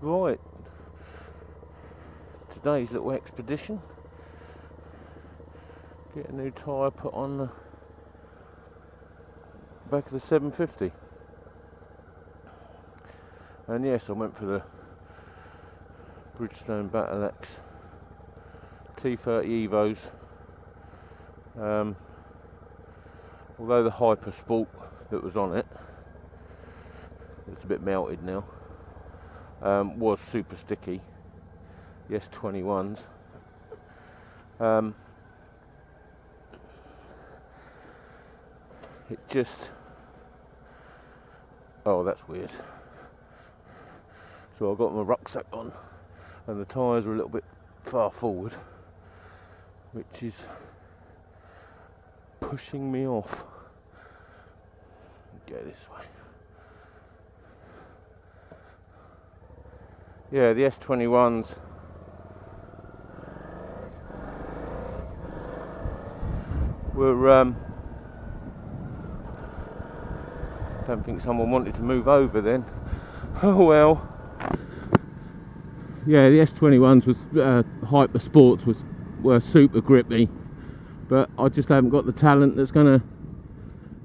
Right, today's little expedition, get a new tyre put on the back of the 750. And yes, I went for the Bridgestone Battle Axe T30 Evos. Although the Hyper Sport that was on it, it's a bit melted now, was super sticky. The S21s. It just, oh, that's weird. So I got my rucksack on and the tyres are a little bit far forward, which is pushing me off. Go this way. Yeah, the S21s were, don't think someone wanted to move over then. Oh well. Yeah, the S21s was Hyper Sports were super grippy, but I just haven't got the talent that's going to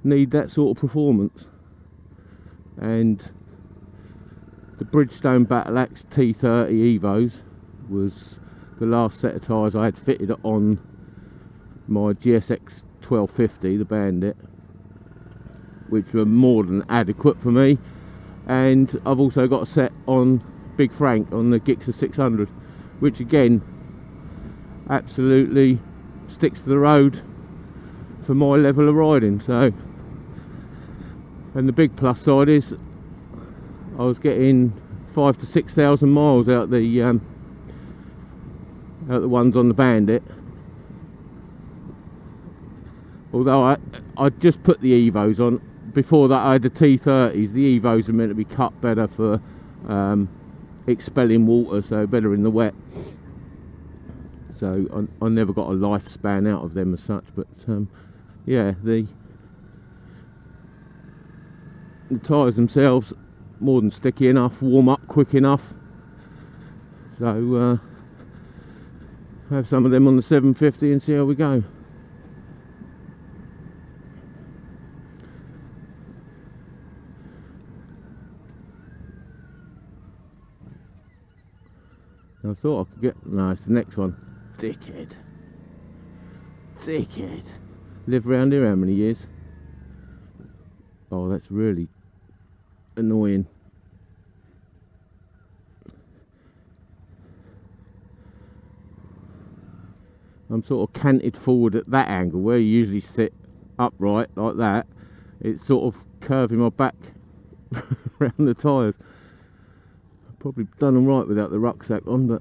need that sort of performance. And the Bridgestone Battle Axe T30 Evos was the last set of tyres I had fitted on my GSXS 1250, the Bandit, which were more than adequate for me. And I've also got a set on Big Frank on the GSXS 600, which again absolutely sticks to the road for my level of riding. So, and the big plus side is I was getting 5,000 to 6,000 miles out the ones on the Bandit. Although I just put the Evos on. Before that I had the T30s. The Evos are meant to be cut better for expelling water, so better in the wet. So I never got a lifespan out of them as such. But yeah, the tyres themselves more than sticky enough, warm up quick enough. So have some of them on the 750 and see how we go. I thought I could get, no, it's the next one. Dickhead. Dickhead. Lived around here how many years? Oh, that's really annoying. I'm sort of canted forward at that angle where you usually sit upright like that. It's sort of curving my back around the tyres. Probably done alright without the rucksack on, but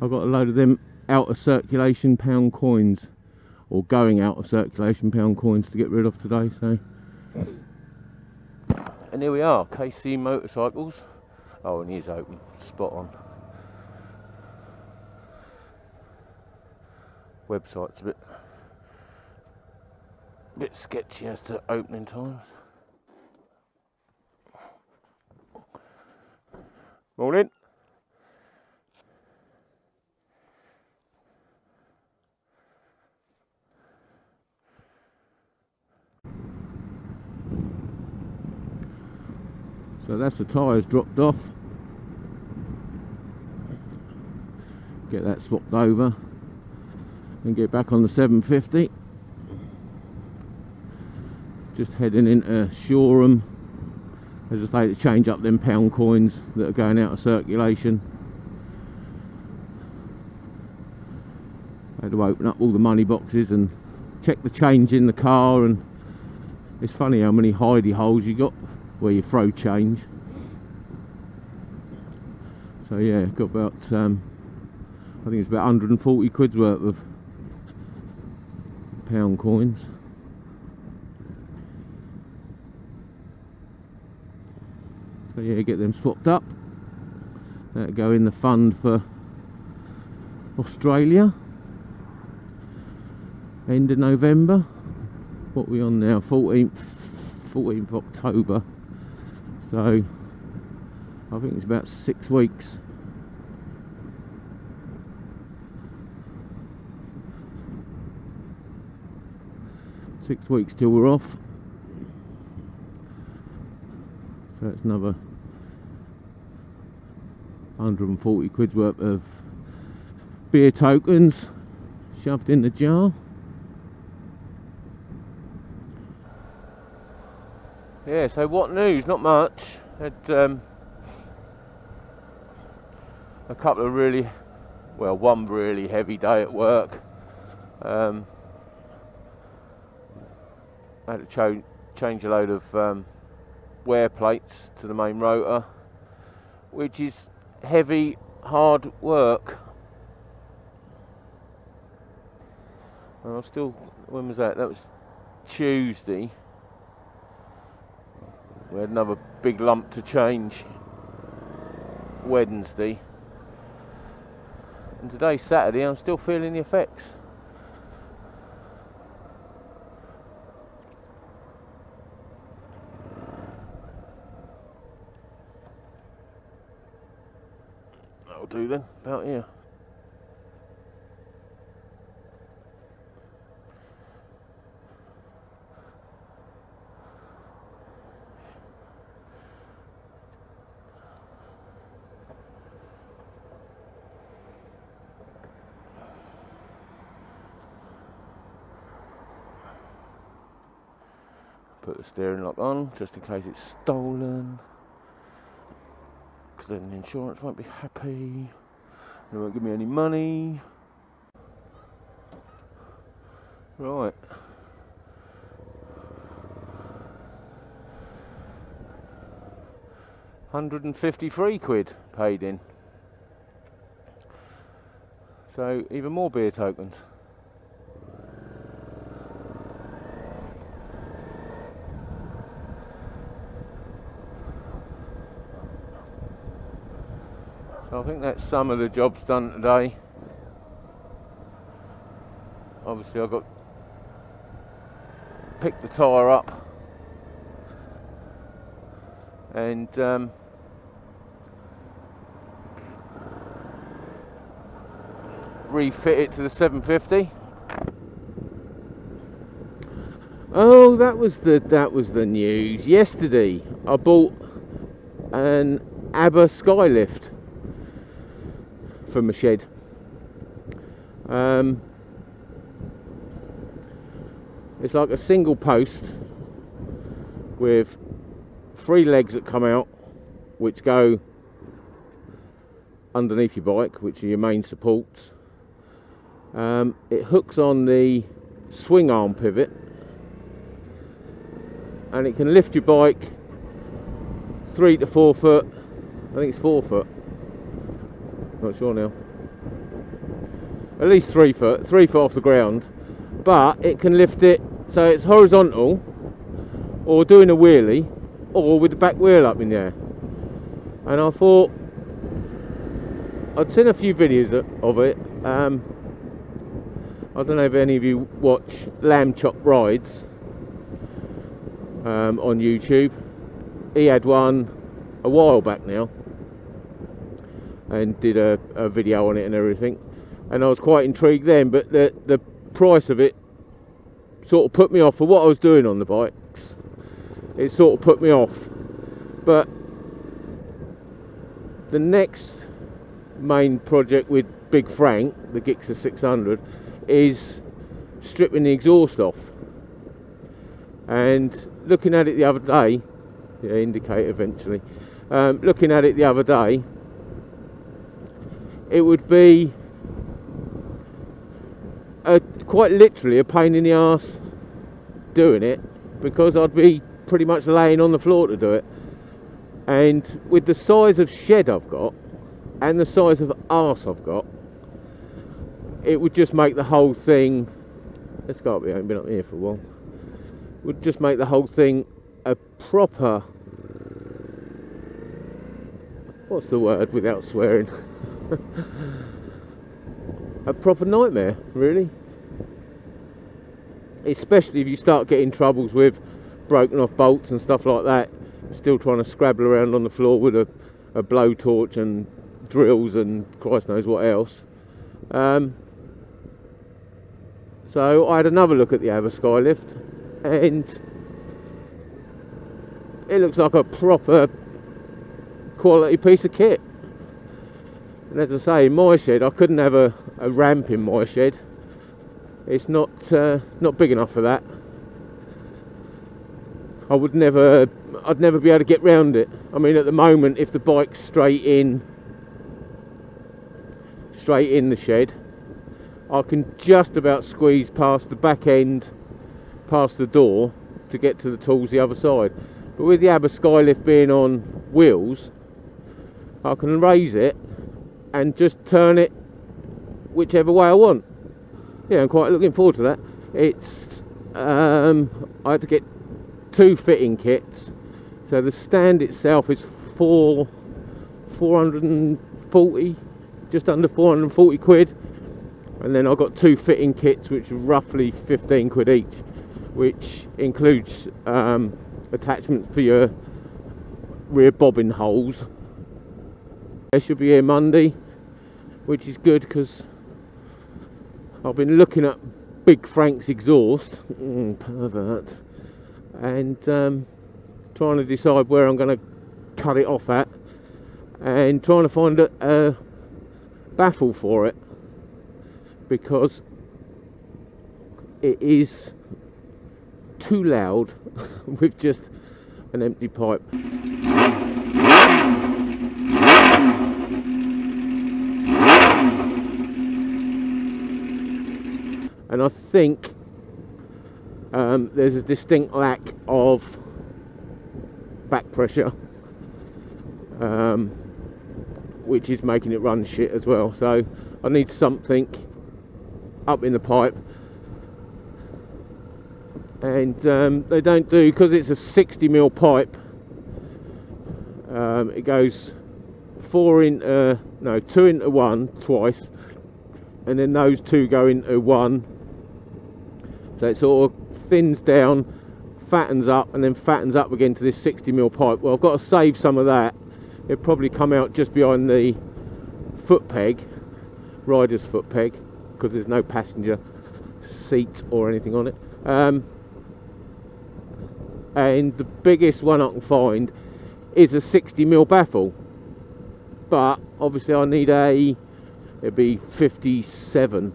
I've got a load of them out of circulation pound coins, or going out of circulation pound coins, to get rid of today. So, and here we are, KC Motorcycles. Oh, and he's open, spot on. Website's a bit sketchy as to opening times. Morning. So that's the tyres dropped off. Get that swapped over and get back on the 750. Just heading into Shoreham, as I say, to change up them pound coins that are going out of circulation. I had to open up all the money boxes and check the change in the car, and it's funny how many hidey holes you got where you throw change. So yeah, got about I think it's about 140 quid's worth of pound coins. So yeah, get them swapped up. That'll go in the fund for Australia. End of November. What are we on now? 14th October. So I think it's about 6 weeks. Till we're off. So that's another 140 quid's worth of beer tokens shoved in the jar. Yeah, so what news? Not much. Had a couple of one really heavy day at work. I had to change a load of wear plates to the main rotor, which is heavy, hard work. And I was still, when was that? That was Tuesday. We had another big lump to change Wednesday. And today's Saturday, I'm still feeling the effects. That'll do then, about here. Put the steering lock on just in case it's stolen, because then the insurance won't be happy, they won't give me any money. Right, £153 paid in, so even more beer tokens. So I think that's some of the jobs done today. Obviously I've got to pick the tyre up and refit it to the 750. Oh, that was the news. Yesterday I bought an Abba Skylift from a shed. It's like a single post with 3 legs that come out, which go underneath your bike, which are your main supports. It hooks on the swing arm pivot, and it can lift your bike 3 to 4 foot. I think it's 4 foot. Not sure now. At least 3 foot. 3 foot off the ground. But it can lift it so it's horizontal, or doing a wheelie, or with the back wheel up in the air. And I thought, I'd seen a few videos of it. I don't know if any of you watch Lamb Chop Rides on YouTube. He had one a while back now and did a video on it and everything, and I was quite intrigued then, but the price of it sort of put me off for what I was doing on the bikes. It sort of put me off. But the next main project with Big Frank, the GSXS 600, is stripping the exhaust off. And looking at it the other day, yeah, indicate eventually, looking at it the other day, it would be quite literally a pain in the arse doing it, because I'd be pretty much laying on the floor to do it. And with the size of shed I've got and the size of arse I've got, it would just make the whole thing, let's go up here, I haven't been up here for a while, would just make the whole thing a proper, what's the word without swearing, a proper nightmare, really. Especially if you start getting troubles with broken off bolts and stuff like that. still trying to scrabble around on the floor with a blowtorch and drills and Christ knows what else. So I had another look at the Abba Skylift, and it looks like a proper quality piece of kit. And as I say, in my shed, I couldn't have a ramp in my shed. It's not big enough for that. I'd never be able to get round it. I mean, at the moment, if the bike's straight in the shed, I can just about squeeze past the back end, past the door, to get to the tools the other side. But with the Abba Skylift being on wheels, I can raise it and just turn it whichever way I want. Yeah, I'm quite looking forward to that. It's I had to get 2 fitting kits. So the stand itself is 440, just under 440 quid. And then I got 2 fitting kits, which are roughly 15 quid each, which includes attachments for your rear bobbin holes. They should be here Monday, which is good because I've been looking at Big Frank's exhaust, pervert, and trying to decide where I'm going to cut it off at, and trying to find a baffle for it, because it is too loud with just an empty pipe. And I think there's a distinct lack of back pressure, which is making it run shit as well. So I need something up in the pipe, and they don't do, because it's a 60mm pipe. It goes 2 into 1 twice, and then those 2 go into 1. So it sort of thins down, fattens up, and then fattens up again to this 60mm pipe. Well, I've got to save some of that. It'll probably come out just behind the foot peg, rider's foot peg, because there's no passenger seat or anything on it. And the biggest one I can find is a 60mm baffle, but obviously I need it'd be 57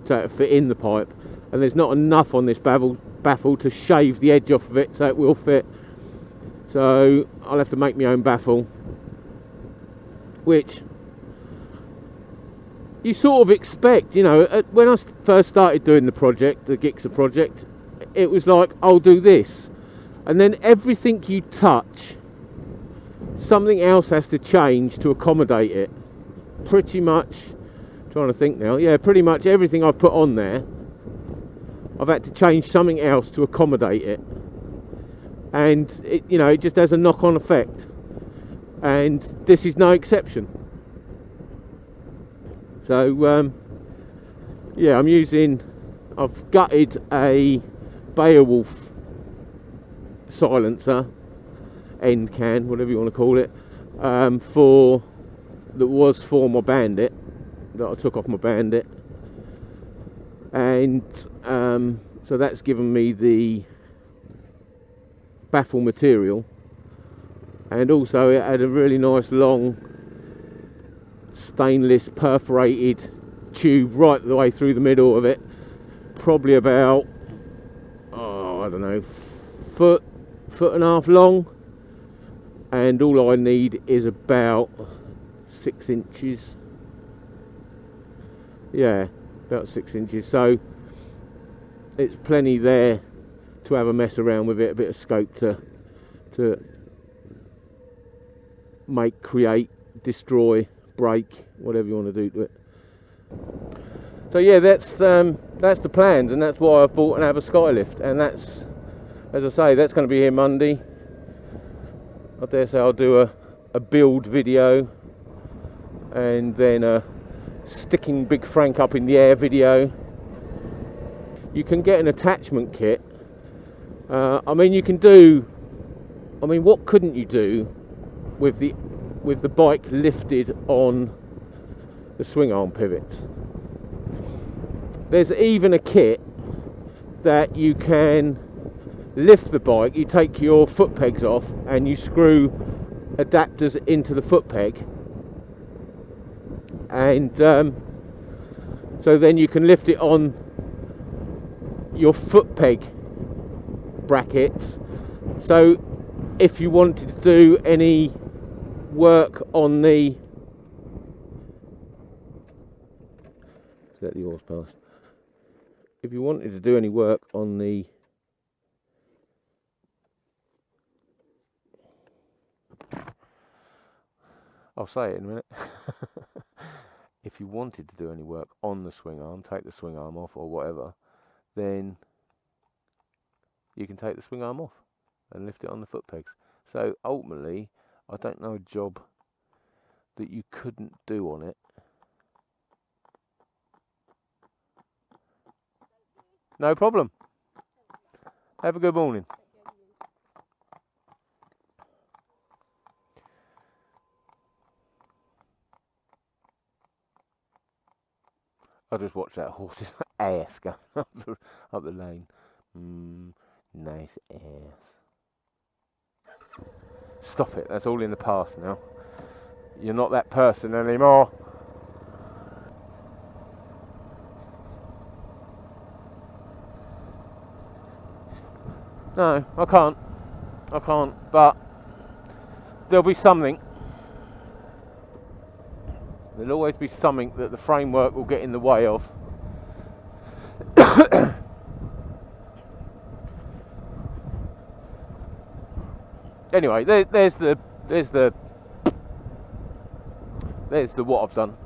to fit in the pipe, and there's not enough on this baffle to shave the edge off of it so it will fit. So I'll have to make my own baffle, which you sort of expect, you know. When I first started doing the project, the GSXS project, it was like, I'll do this, and then everything you touch, something else has to change to accommodate it. Pretty much, trying to think now, yeah, pretty much everything I've put on there, I've had to change something else to accommodate it, and it, you know, it just has a knock-on effect, and this is no exception. So yeah, I've gutted a Beowulf silencer, end can, whatever you want to call it, that was for my Bandit, that I took off my Bandit, and so that's given me the baffle material, and also it had a really nice long stainless perforated tube right the way through the middle of it, probably about, I don't know, foot and a half long, and all I need is about 6 inches. Yeah, about 6 inches, so it's plenty there to have a mess around with it, a bit of scope to make, create, destroy, break, whatever you want to do to it. So yeah, that's the plans, and that's why I've bought an Abba Skylift, and that's, as I say, that's going to be here Monday. I dare say I'll do a build video, and then a sticking Big Frank up in the air video. You can get an attachment kit. I mean, you can do I mean, what couldn't you do with the bike lifted on the swing arm pivots? There's even a kit that you can lift the bike, you take your foot pegs off and you screw adapters into the foot peg, and so then you can lift it on your foot peg brackets. So if you wanted to do any work on the, let the oars pass, if you wanted to do any work on the I'll say it in a minute. If you wanted to do any work on the swing arm, take the swing arm off or whatever, then you can take the swing arm off and lift it on the foot pegs. So ultimately, I don't know a job that you couldn't do on it. No problem. Have a good morning. I just watched that horse's ass go up the lane. Nice ass. Stop it, that's all in the past now. You're not that person anymore. No, I can't, but there'll be something. There'll always be something that the framework will get in the way of. Anyway, there's the what I've done.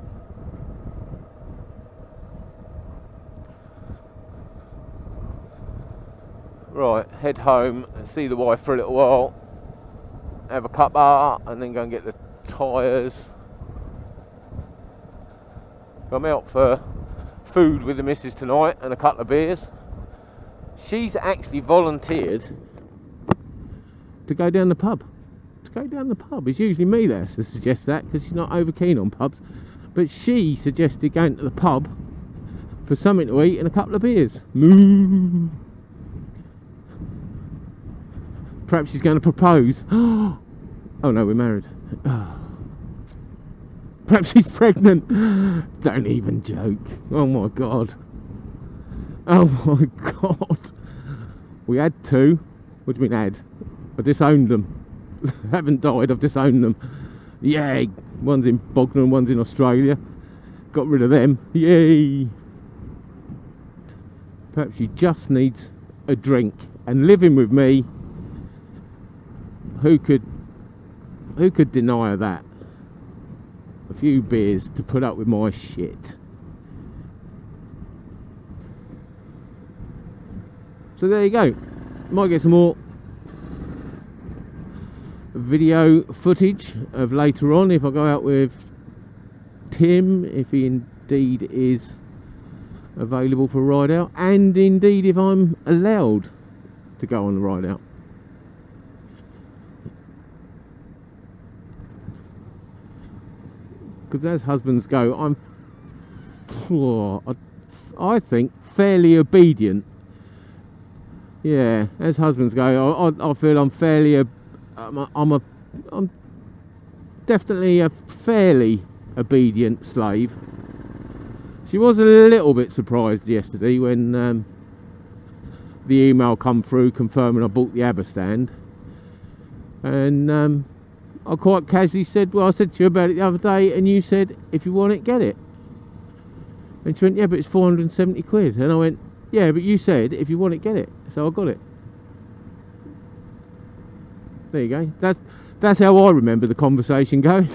Right, head home, see the wife for a little while, have a cuppa, and then go and get the tyres. I'm out for food with the missus tonight and a couple of beers. She's actually volunteered to go down the pub. It's usually me that suggests that, because she's not over keen on pubs. But she suggested going to the pub for something to eat and a couple of beers. Moo. Perhaps she's going to propose. Oh no, we're married. Perhaps she's pregnant. Don't even joke. Oh my god. Oh my god. We had two. What do you mean had? I disowned them. Haven't died, I've disowned them. Yay. One's in Bognor, one's in Australia. Got rid of them. Yay. Perhaps she just needs a drink. And living with me, who could deny her that? A few beers to put up with my shit. So there you go. Might get some more video footage of later on if I go out with Tim, if he indeed is available for a ride out, and indeed if I'm allowed to go on the ride out. Because as husbands go, I think fairly obedient. Yeah, as husbands go, I feel I'm fairly, I'm definitely a fairly obedient slave. She was a little bit surprised yesterday when the email come through confirming I bought the Abba stand, and I quite casually said, well, I said to you about it the other day and you said, if you want it, get it. And she went, yeah, but it's 470 quid. And I went, yeah, but you said, if you want it, get it. So I got it. There you go. That's how I remember the conversation going.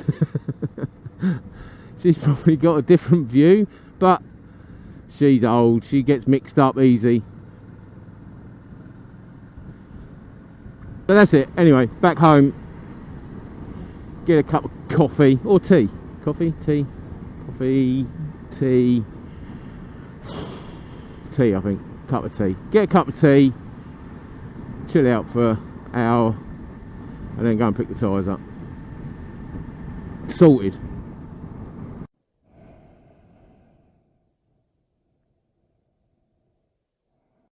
She's probably got a different view, but she's old. She gets mixed up easy. But that's it. Anyway, back home. Get a cup of coffee or tea. Coffee, tea, coffee, tea, tea. I think cup of tea. Get a cup of tea. Chill out for an hour, and then go and pick the tyres up. Sorted.